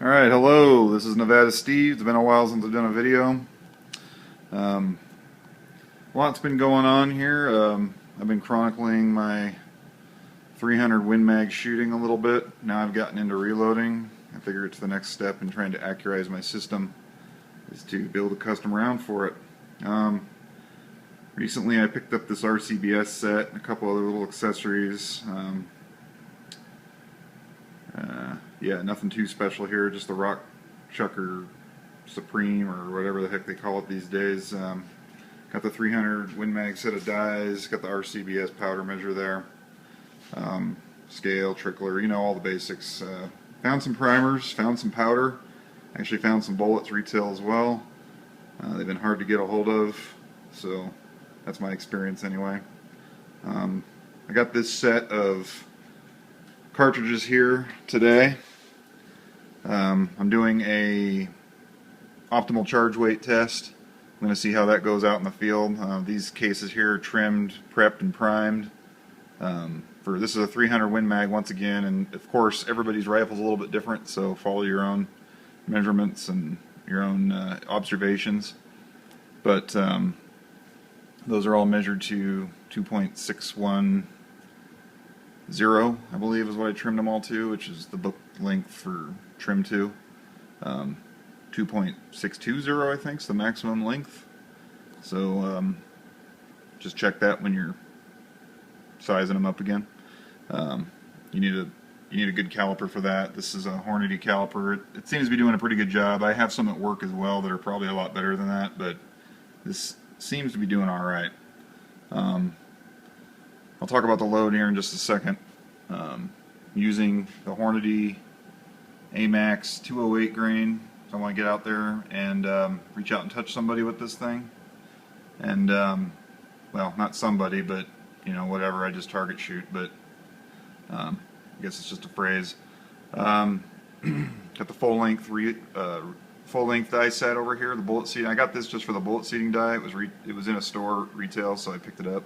Alright, hello, this is NevadaSteve. It's been a while since I've done a video. Lots been going on here. I've been chronicling my 300 Win Mag shooting a little bit. Now I've gotten into reloading. I figure it's the next step in trying to accurize my system is to build a custom round for it. Recently I picked up this RCBS set and a couple other little accessories. Yeah, nothing too special here, just the Rock Chucker Supreme or whatever the heck they call it these days. Got the 300 Win Mag set of dies, got the RCBS powder measure there, scale, trickler, you know, all the basics. Found some primers, found some powder, actually found some bullets retail as well. They've been hard to get a hold of, so that's my experience anyway. I got this set of cartridges here today. I'm doing a optimal charge weight test. I'm going to see how that goes out in the field. These cases here are trimmed, prepped, and primed. This is a 300 Win Mag once again, and of course everybody's rifle is a little bit different, so follow your own measurements and your own observations. But those are all measured to 2.610, I believe is what I trimmed them all to, which is the book length for trim to. 2.620 I think is the maximum length. So just check that when you're sizing them up again. You need a good caliper for that. This is a Hornady caliper. It seems to be doing a pretty good job. I have some at work as well that are probably a lot better than that, but this seems to be doing all right. I'll talk about the load here in just a second. Using the Hornady Amax 208 grain, so I want to get out there and reach out and touch somebody with this thing. And well, not somebody, but you know, whatever. I just target shoot, but I guess it's just a phrase. Got the full length die set over here. The bullet seating. I got this just for the bullet seating die. It was in a store retail, so I picked it up.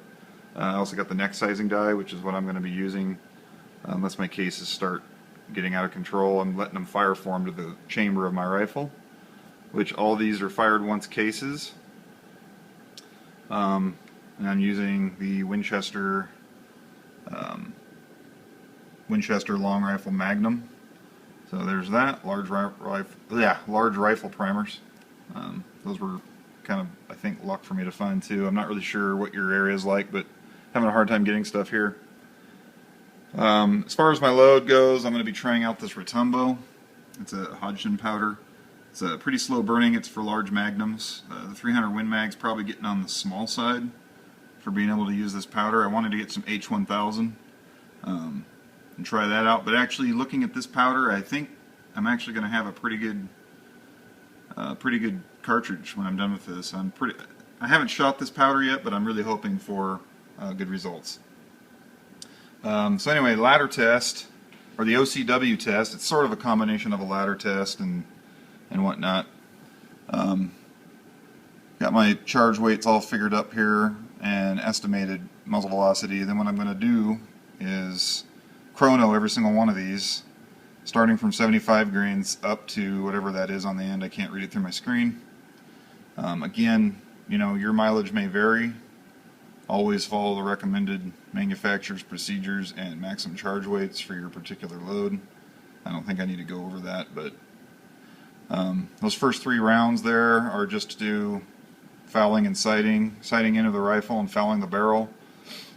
I also got the neck sizing die, which is what I'm going to be using unless my cases start getting out of control. I'm letting them fire form to the chamber of my rifle, which all these are fired once cases. And I'm using the Winchester long rifle Magnum. So there's that. Large rifle primers. Those were kind of, I think, luck for me to find too. I'm not really sure what your area is like, but having a hard time getting stuff here. As far as my load goes, I'm going to be trying out this Retumbo. It's a Hodgdon powder. It's pretty slow burning. It's for large magnums. The 300 Win Mag's probably getting on the small side for being able to use this powder. I wanted to get some H1000 and try that out. But actually, looking at this powder, I think I'm actually going to have a pretty good cartridge when I'm done with this. I haven't shot this powder yet, but I'm really hoping for good results. So anyway, ladder test, or the OCW test. It's sort of a combination of a ladder test and whatnot. Got my charge weights all figured up here and estimated muzzle velocity. Then what I'm going to do is chrono every single one of these, starting from 75 grains up to whatever that is on the end. I can't read it through my screen. Again, you know, your mileage may vary. Always follow the recommended manufacturer's procedures and maximum charge weights for your particular load. I don't think I need to go over that, but those first 3 rounds there are just to do fouling and sighting into the rifle and fouling the barrel.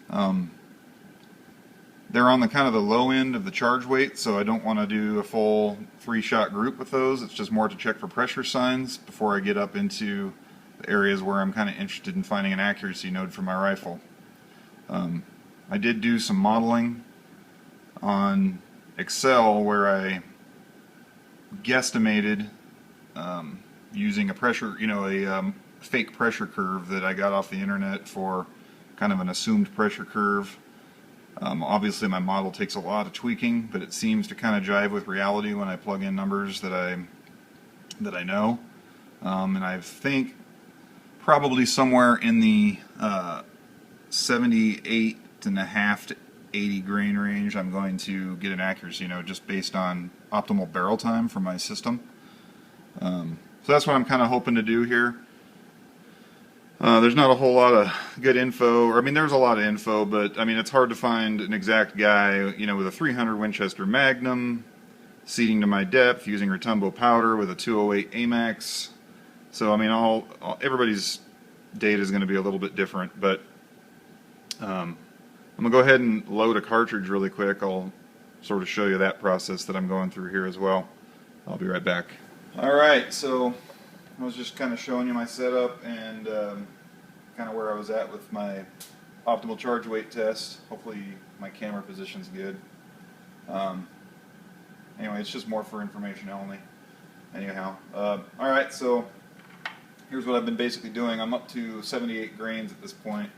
They're on the kind of the low end of the charge weight, so I don't want to do a full 3-shot group with those. It's just more to check for pressure signs before I get up into the areas where I'm kind of interested in finding an accuracy node for my rifle. I did do some modeling on Excel where I guesstimated using a pressure, a fake pressure curve that I got off the internet for kind of an assumed pressure curve. Obviously my model takes a lot of tweaking, but it seems to kind of jive with reality when I plug in numbers that I know. And I think probably somewhere in the 78.5 80 grain range, I'm going to get an accuracy, just based on optimal barrel time for my system. So that's what I'm kind of hoping to do here. There's not a whole lot of good info, or I mean, there's a lot of info, but I mean, it's hard to find an exact guy, with a 300 Winchester Magnum, seating to my depth, using Retumbo powder with a 208 Amax. So I mean, everybody's data is going to be a little bit different, but I'm going to go ahead and load a cartridge really quick. I'll sort of show you that process that I'm going through here as well. I'll be right back. Alright, so I was just kind of showing you my setup and kind of where I was at with my optimal charge weight test. Hopefully my camera position's good. Anyway, it's just more for information only. Anyhow, alright, so here's what I've been basically doing. I'm up to 78 grains at this point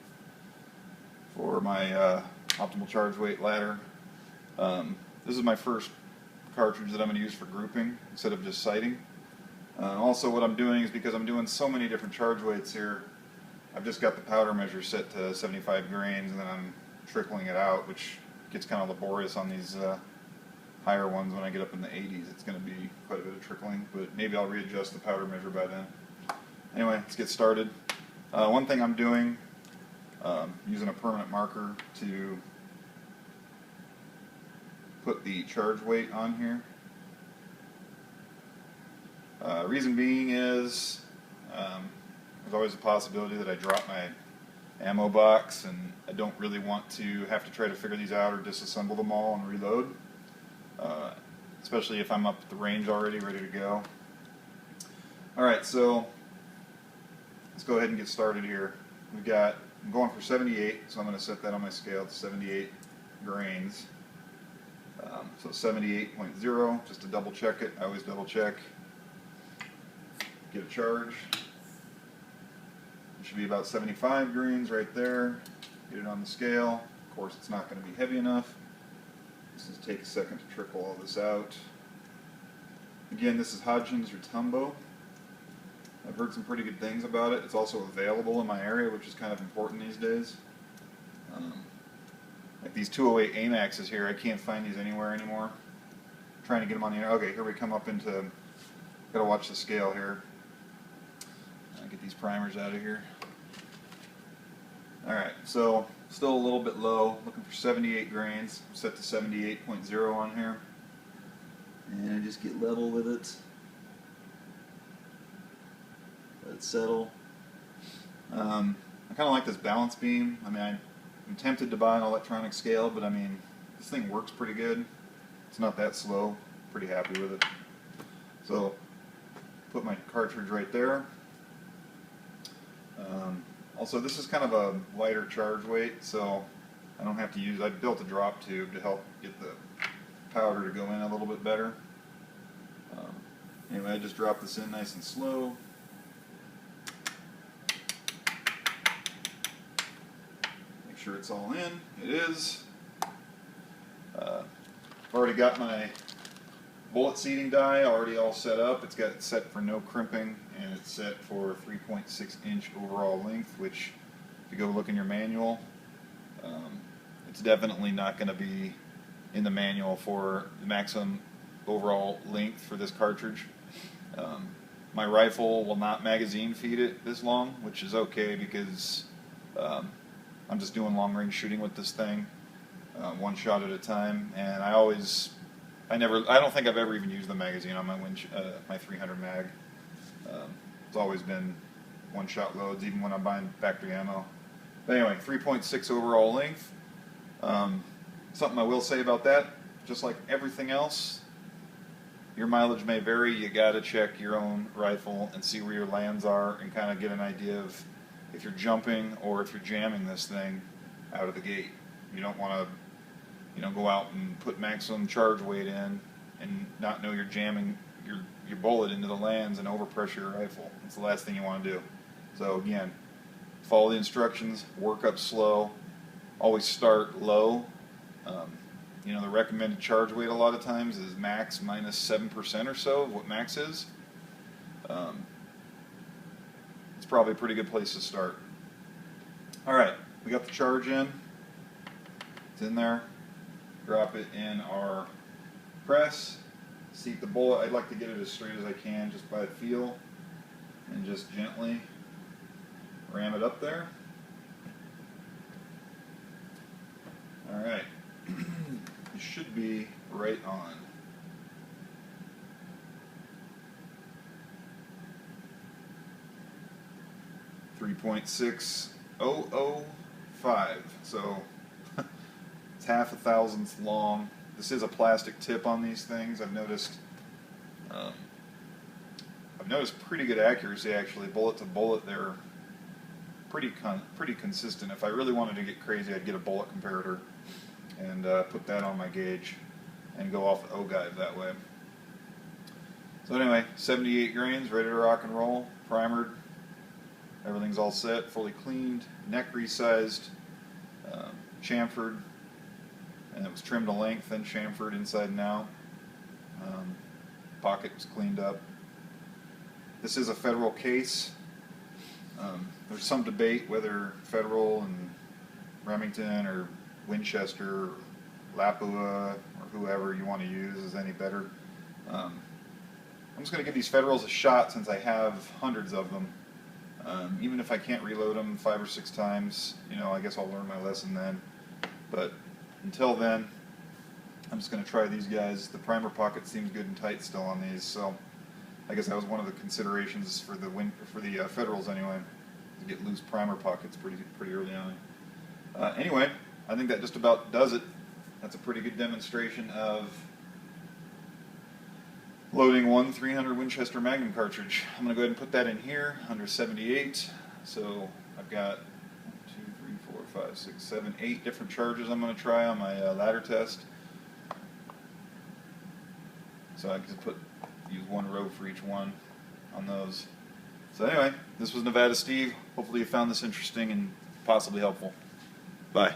for my optimal charge weight ladder. This is my first cartridge that I'm going to use for grouping instead of just sighting. Also what I'm doing is, because I'm doing so many different charge weights here, I've just got the powder measure set to 75 grains and then I'm trickling it out, which gets kind of laborious on these higher ones. When I get up in the 80s, it's going to be quite a bit of trickling, but maybe I'll readjust the powder measure by then. Anyway, let's get started. One thing I'm doing, using a permanent marker to put the charge weight on here. Reason being is there's always a possibility that I drop my ammo box, and I don't really want to have to try to figure these out or disassemble them all and reload, especially if I'm up at the range already ready to go. Alright, so let's go ahead and get started here. I'm going for 78, so I'm going to set that on my scale to 78 grains. So 78.0, just to double check it. I always double check. Get a charge. It should be about 75 grains right there. Get it on the scale. Of course, it's not going to be heavy enough. This will take a second to trickle all this out. Again, this is Hodgdon Retumbo. I've heard some pretty good things about it. It's also available in my area, which is kind of important these days. Like these 208 Amaxes here, I can't find these anywhere anymore. I'm trying to get them on the internet. Okay, here we come up into, gotta watch the scale here. Get these primers out of here. Alright, so still a little bit low, looking for 78 grains. I'm set to 78.0 on here. And I just get level with it. Let it settle. I kind of like this balance beam. I mean, I'm tempted to buy an electronic scale, but I mean, this thing works pretty good. It's not that slow. Pretty happy with it. So, put my cartridge right there. Also, this is kind of a lighter charge weight, so I don't have to use, I built a drop tube to help get the powder to go in a little bit better. Anyway, I just drop this in nice and slow. Make sure it's all in. It is. I've already got my bullet seating die already all set up. It's got it set for no crimping, and it's set for 3.6 inch overall length, which if you go look in your manual, it's definitely not going to be in the manual for the maximum overall length for this cartridge. My rifle will not magazine feed it this long, which is okay because I'm just doing long range shooting with this thing, one shot at a time, and I don't think I've ever even used the magazine on my 300 mag. It's always been one shot loads, even when I'm buying factory ammo. But anyway, 3.6 overall length. Something I will say about that, just like everything else, your mileage may vary. You gotta check your own rifle and see where your lands are and kind of get an idea of if you're jumping or if you're jamming this thing out of the gate. You don't want to go out and put maximum charge weight in and not know you're jamming your bullet into the lands and overpressure your rifle. That's the last thing you want to do. So again, follow the instructions, work up slow, always start low. The recommended charge weight a lot of times is max minus 7% or so of what max is. It's probably a pretty good place to start. Alright, we got the charge in. It's in there. Drop it in our press. Seat the bullet. I'd like to get it as straight as I can just by feel, and just gently ram it up there. Alright, it should be right on. .6005, so it's half a thousandth long. This is a plastic tip on these things. I've noticed pretty good accuracy actually, bullet to bullet. They're pretty consistent. If I really wanted to get crazy, I'd get a bullet comparator and put that on my gauge and go off the ogive that way. So anyway, 78 grains, ready to rock and roll, primered. Everything's all set, fully cleaned, neck resized, chamfered, and it was trimmed to length, then chamfered inside and out. Pocket was cleaned up. This is a Federal case. There's some debate whether Federal and Remington or Winchester or Lapua or whoever you want to use is any better. I'm just going to give these Federals a shot since I have hundreds of them. Even if I can't reload them 5 or 6 times, you know, I guess I'll learn my lesson then. But until then, I'm just going to try these guys. The primer pocket seems good and tight still on these, so I guess that was one of the considerations for the Federals anyway, to get loose primer pockets pretty early on. Anyway, I think that just about does it. That's a pretty good demonstration of loading one 300 Winchester Magnum cartridge. I'm going to go ahead and put that in here under 78. So I've got 1, 2, 3, 4, 5, 6, 7, 8 different charges I'm going to try on my ladder test. So I can just use one row for each one on those. So anyway, this was NevadaSteve. Hopefully you found this interesting and possibly helpful. Bye.